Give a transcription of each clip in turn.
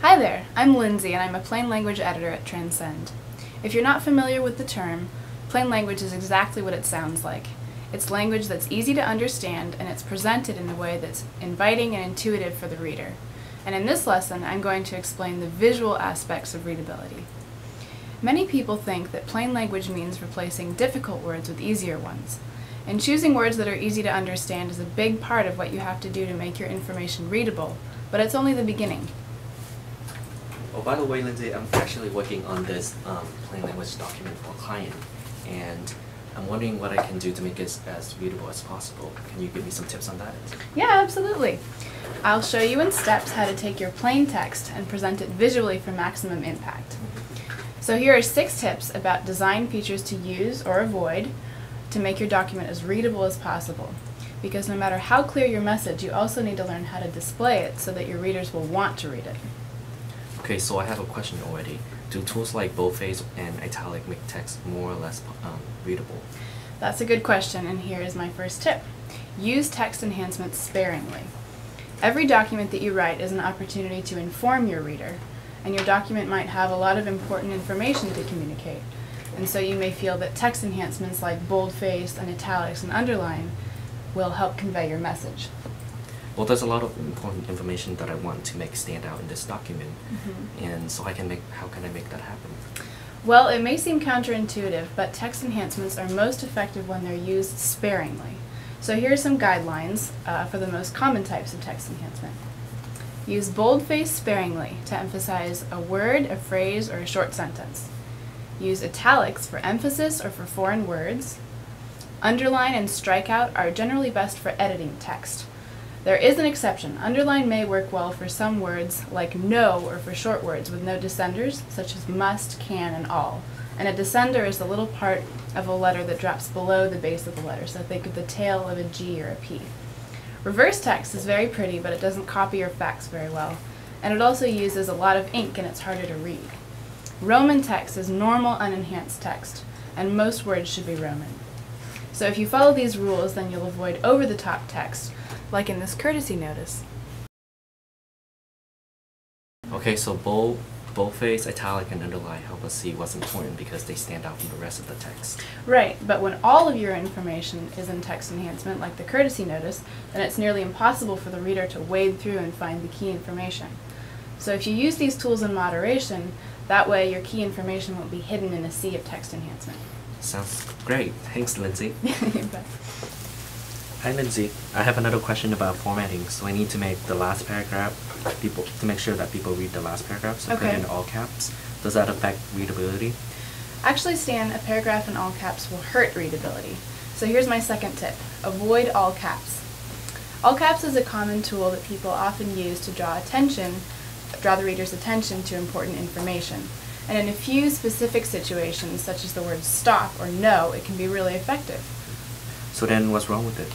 Hi there, I'm Lindsay and I'm a plain language editor at Transcend. If you're not familiar with the term, plain language is exactly what it sounds like. It's language that's easy to understand and it's presented in a way that's inviting and intuitive for the reader. And in this lesson, I'm going to explain the visual aspects of readability. Many people think that plain language means replacing difficult words with easier ones. And choosing words that are easy to understand is a big part of what you have to do to make your information readable, but it's only the beginning. Oh, by the way, Lindsay, I'm actually working on this plain language document for a client, and I'm wondering what I can do to make it as readable as possible. Can you give me some tips on that? Yeah, absolutely. I'll show you in steps how to take your plain text and present it visually for maximum impact. So here are 6 tips about design features to use or avoid to make your document as readable as possible. Because no matter how clear your message, you also need to learn how to display it so that your readers will want to read it. Okay, so I have a question already. Do tools like boldface and italic make text more or less readable? That's a good question, and here is my first tip. Use text enhancement sparingly. Every document that you write is an opportunity to inform your reader, and your document might have a lot of important information to communicate. And so you may feel that text enhancements like boldface and italics and underline will help convey your message. Well, there's a lot of important information that I want to make stand out in this document, and so how can I make that happen? Well, it may seem counterintuitive, but text enhancements are most effective when they're used sparingly. So here are some guidelines for the most common types of text enhancement. Use boldface sparingly to emphasize a word, a phrase, or a short sentence. Use italics for emphasis or for foreign words. Underline and strikeout are generally best for editing text. There is an exception. Underline may work well for some words like no or for short words with no descenders, such as must, can, and all. And a descender is the little part of a letter that drops below the base of the letter, so think of the tail of a G or a P. Reverse text is very pretty, but it doesn't copy your facts very well. And it also uses a lot of ink and it's harder to read. Roman text is normal unenhanced text, and most words should be Roman. So if you follow these rules, then you'll avoid over-the-top text, like in this courtesy notice. Okay, so boldface, italic, and underline help us see what's important because they stand out from the rest of the text. Right, but when all of your information is in text enhancement, like the courtesy notice, then it's nearly impossible for the reader to wade through and find the key information. So if you use these tools in moderation, that way your key information won't be hidden in a sea of text enhancement. Sounds great. Thanks, Lindsay. You bet. Hi, Lindsay. I have another question about formatting. So I need to make the last paragraph, to make sure that people read the last paragraph, so put it in all caps. Does that affect readability? Actually, Stan, a paragraph in all caps will hurt readability. So here's my second tip. Avoid all caps. All caps is a common tool that people often use to draw the reader's attention to important information. And in a few specific situations, such as the words stop or no, it can be really effective. So then what's wrong with it?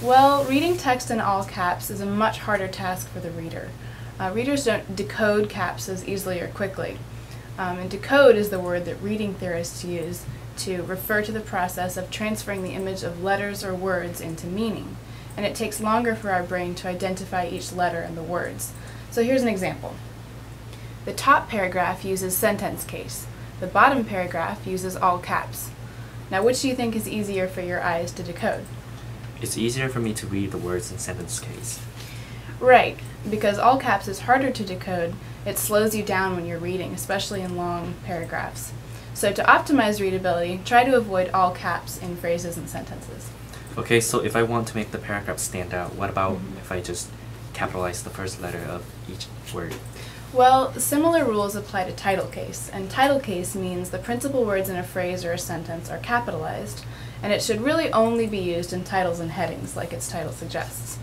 Well, reading text in all caps is a much harder task for the reader. Readers don't decode caps as easily or quickly. And decode is the word that reading theorists use to refer to the process of transferring the image of letters or words into meaning. And it takes longer for our brain to identify each letter in the words. So here's an example. The top paragraph uses sentence case. The bottom paragraph uses all caps. Now, which do you think is easier for your eyes to decode? It's easier for me to read the words in sentence case. Right, because all caps is harder to decode. It slows you down when you're reading, especially in long paragraphs. So to optimize readability, try to avoid all caps in phrases and sentences. Okay, so if I want to make the paragraph stand out, what about if I just capitalize the first letter of each word? Well, similar rules apply to title case, and title case means the principal words in a phrase or a sentence are capitalized, and it should really only be used in titles and headings, like its title suggests.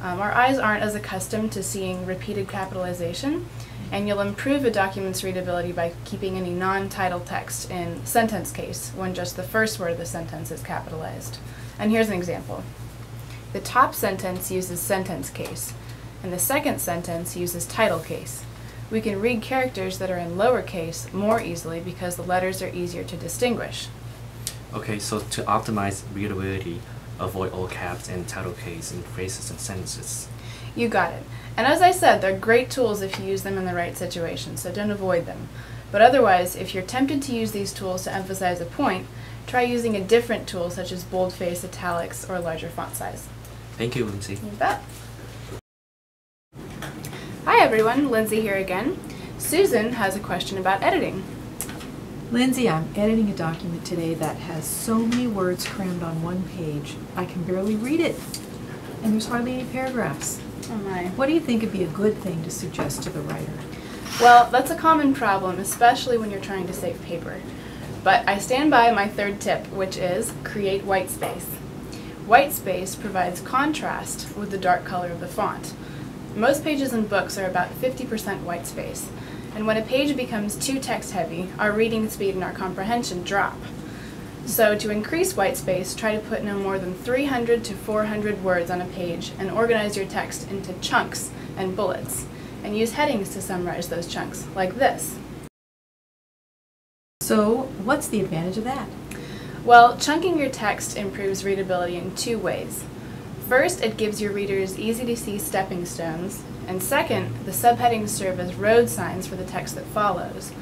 Our eyes aren't as accustomed to seeing repeated capitalization, and you'll improve a document's readability by keeping any non-title text in sentence case when just the first word of the sentence is capitalized. And here's an example. The top sentence uses sentence case, and the second sentence uses title case. We can read characters that are in lowercase more easily because the letters are easier to distinguish. Okay, so to optimize readability, avoid all caps and title case in phrases and sentences. You got it. And as I said, they're great tools if you use them in the right situation, so don't avoid them. But otherwise, if you're tempted to use these tools to emphasize a point, try using a different tool such as boldface, italics, or larger font size. Thank you, Lindsay. You bet. Hi everyone, Lindsay here again. Susan has a question about editing. Lindsay, I'm editing a document today that has so many words crammed on one page, I can barely read it. And there's hardly any paragraphs. Oh my. What do you think would be a good thing to suggest to the writer? Well, that's a common problem, especially when you're trying to save paper. But I stand by my third tip, which is create white space. White space provides contrast with the dark color of the font. Most pages in books are about 50% white space, and when a page becomes too text-heavy, our reading speed and our comprehension drop. So to increase white space, try to put no more than 300 to 400 words on a page and organize your text into chunks and bullets, and use headings to summarize those chunks, like this. So, what's the advantage of that? Well, chunking your text improves readability in two ways. First, it gives your readers easy-to-see stepping stones, and second, the subheadings serve as road signs for the text that follows.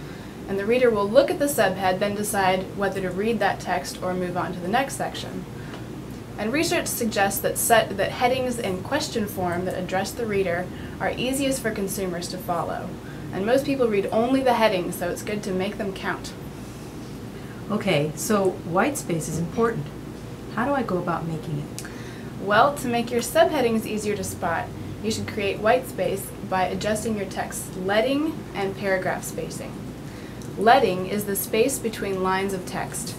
And the reader will look at the subhead, then decide whether to read that text or move on to the next section. And research suggests that headings in question form that address the reader are easiest for consumers to follow. And most people read only the headings, so it's good to make them count. Okay, so white space is important. How do I go about making it? Well, to make your subheadings easier to spot, you should create white space by adjusting your text's leading and paragraph spacing. Leading is the space between lines of text.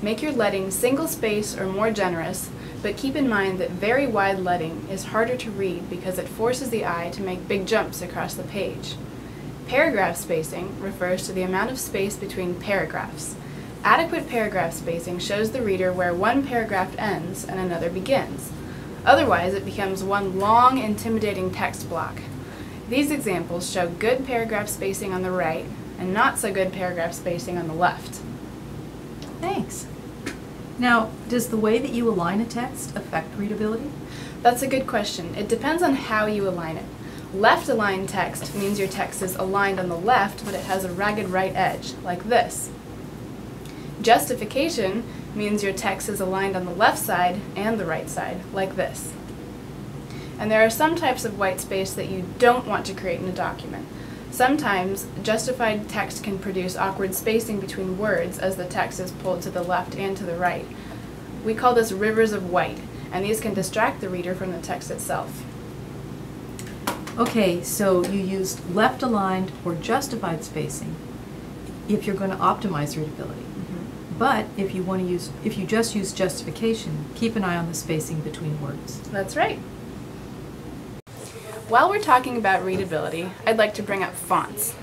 Make your leading single space or more generous, but keep in mind that very wide leading is harder to read because it forces the eye to make big jumps across the page. Paragraph spacing refers to the amount of space between paragraphs. Adequate paragraph spacing shows the reader where one paragraph ends and another begins. Otherwise, it becomes one long, intimidating text block. These examples show good paragraph spacing on the right and not so good paragraph spacing on the left. Thanks. Now, does the way that you align a text affect readability? That's a good question. It depends on how you align it. Left-aligned text means your text is aligned on the left, but it has a ragged right edge, like this. Justification means your text is aligned on the left side and the right side, like this. And there are some types of white space that you don't want to create in a document. Sometimes, justified text can produce awkward spacing between words as the text is pulled to the left and to the right. We call this rivers of white, and these can distract the reader from the text itself. Okay, so you used left-aligned or justified spacing if you're going to optimize readability. But if you just use justification, keep an eye on the spacing between words. That's right. While we're talking about readability, I'd like to bring up fonts.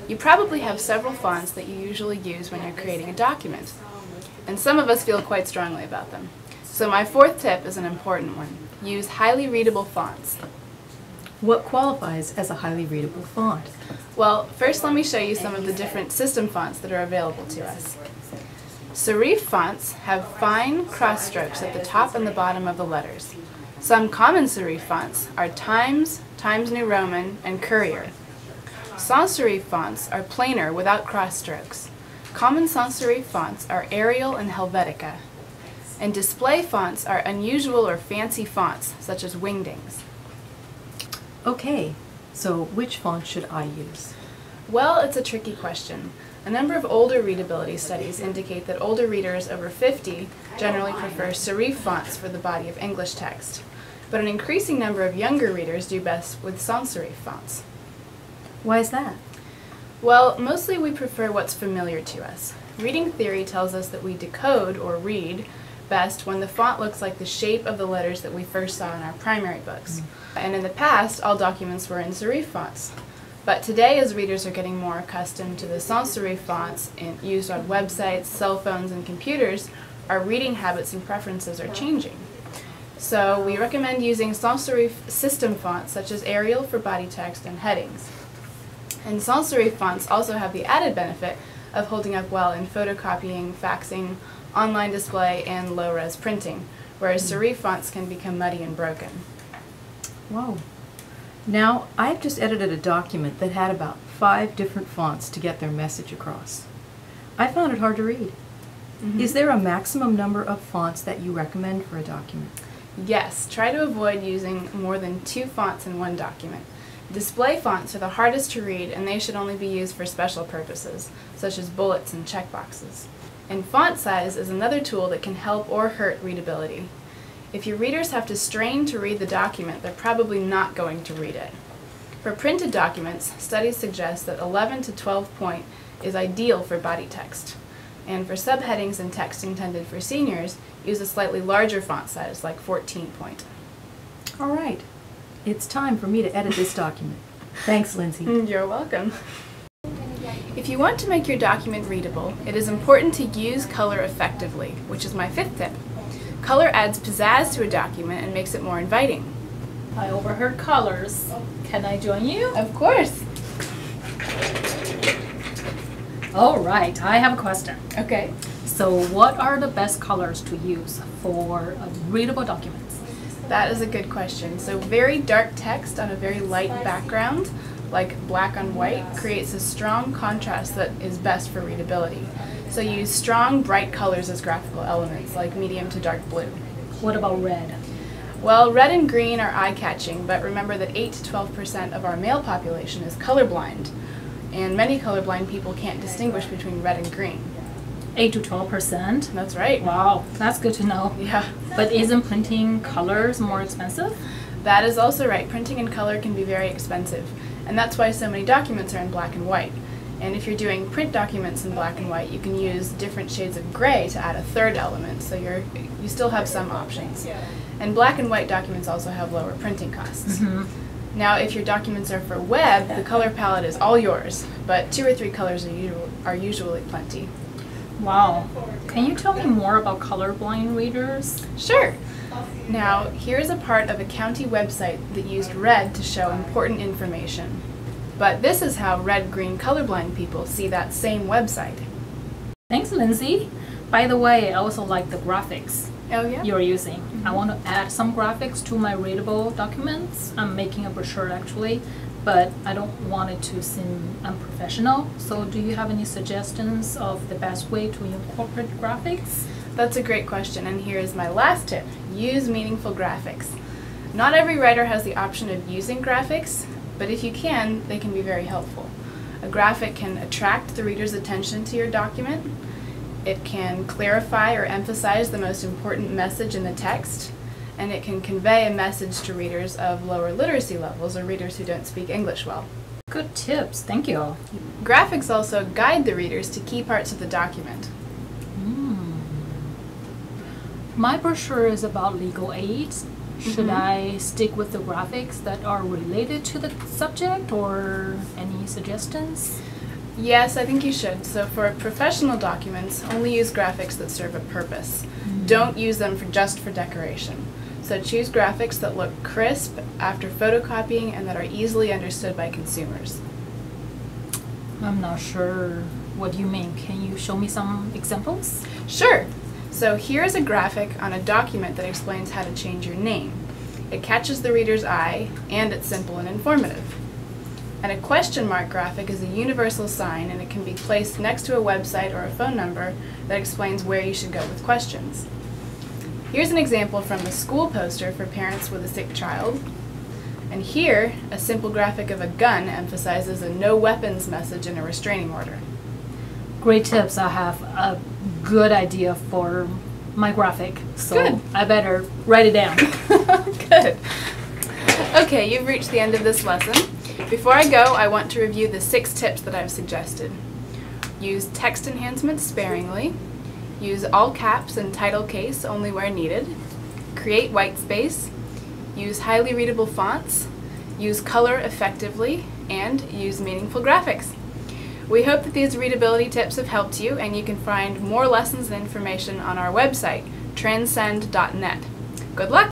You probably have several fonts that you usually use when you're creating a document, and some of us feel quite strongly about them. So my fourth tip is an important one. Use highly readable fonts. What qualifies as a highly readable font? Well, first let me show you some of the different system fonts that are available to us. Serif fonts have fine cross strokes at the top and the bottom of the letters. Some common serif fonts are Times, Times New Roman, and Courier. Sans serif fonts are plainer without cross strokes. Common sans serif fonts are Arial and Helvetica. And display fonts are unusual or fancy fonts, such as Wingdings. Okay, so which font should I use? Well, it's a tricky question. A number of older readability studies indicate that older readers over 50 generally prefer serif fonts for the body of English text, but an increasing number of younger readers do best with sans serif fonts. Why is that? Well, mostly we prefer what's familiar to us. Reading theory tells us that we decode or read best when the font looks like the shape of the letters that we first saw in our primary books. And in the past, all documents were in serif fonts. But today, as readers are getting more accustomed to the sans serif fonts used on websites, cell phones, and computers, our reading habits and preferences are changing. So we recommend using sans serif system fonts such as Arial for body text and headings. And sans serif fonts also have the added benefit of holding up well in photocopying, faxing, online display, and low-res printing, whereas serif fonts can become muddy and broken. Whoa. Now, I've just edited a document that had about 5 different fonts to get their message across. I found it hard to read. Is there a maximum number of fonts that you recommend for a document? Yes, try to avoid using more than 2 fonts in one document. Display fonts are the hardest to read, and they should only be used for special purposes, such as bullets and checkboxes. And font size is another tool that can help or hurt readability. If your readers have to strain to read the document, they're probably not going to read it. For printed documents, studies suggest that 11 to 12 point is ideal for body text. And for subheadings and text intended for seniors, use a slightly larger font size, like 14 point. All right. It's time for me to edit this document. Thanks, Lindsay. You're welcome. If you want to make your document readable, it is important to use color effectively, which is my 5th tip. Color adds pizzazz to a document and makes it more inviting. I overheard colors. Can I join you? Of course. All right, I have a question. Okay. So what are the best colors to use for readable documents? That is a good question. So very dark text on a very light background, like black on white, creates a strong contrast that is best for readability. So use strong, bright colors as graphical elements, like medium to dark blue. What about red? Well, red and green are eye-catching, but remember that 8 to 12% of our male population is colorblind, and many colorblind people can't distinguish between red and green. 8 to 12%? That's right. Wow, that's good to know. Yeah. But isn't printing colors more expensive? That is also right. Printing in color can be very expensive, and that's why so many documents are in black and white. And if you're doing print documents in black and white, you can use different shades of gray to add a 3rd element, so you still have some options. And black and white documents also have lower printing costs. Now, if your documents are for web, the color palette is all yours, but 2 or 3 colors are usually plenty. Wow. Can you tell me more about colorblind readers? Sure. Now, here's a part of a county website that used red to show important information. But this is how red-green colorblind people see that same website. Thanks, Lindsay. By the way, I also like the graphics Oh, yeah? you're using. I want to add some graphics to my readable documents. I'm making a brochure actually, but I don't want it to seem unprofessional. So do you have any suggestions of the best way to incorporate graphics? That's a great question, and here is my last tip. Use meaningful graphics. Not every writer has the option of using graphics, but if you can, they can be very helpful. A graphic can attract the reader's attention to your document. It can clarify or emphasize the most important message in the text, and it can convey a message to readers of lower literacy levels or readers who don't speak English well. Good tips, thank you. Graphics also guide the readers to key parts of the document. My brochure is about legal aid. Should I stick with the graphics that are related to the subject, or any suggestions? Yes, I think you should. So for professional documents, only use graphics that serve a purpose. Don't use them just for decoration. So choose graphics that look crisp after photocopying and that are easily understood by consumers. I'm not sure what you mean. Can you show me some examples? Sure. So here's a graphic on a document that explains how to change your name. It catches the reader's eye, and it's simple and informative. And a question mark graphic is a universal sign, and it can be placed next to a website or a phone number that explains where you should go with questions. Here's an example from a school poster for parents with a sick child. And here, a simple graphic of a gun emphasizes a no weapons message in a restraining order. Great tips. I have a good idea for my graphic, so Good. I better write it down. Good. Okay, you've reached the end of this lesson. Before I go, I want to review the 6 tips that I've suggested. Use text enhancement sparingly. Use all caps and title case only where needed. Create white space. Use highly readable fonts. Use color effectively. And use meaningful graphics. We hope that these readability tips have helped you, and you can find more lessons and information on our website, transcend.net. Good luck!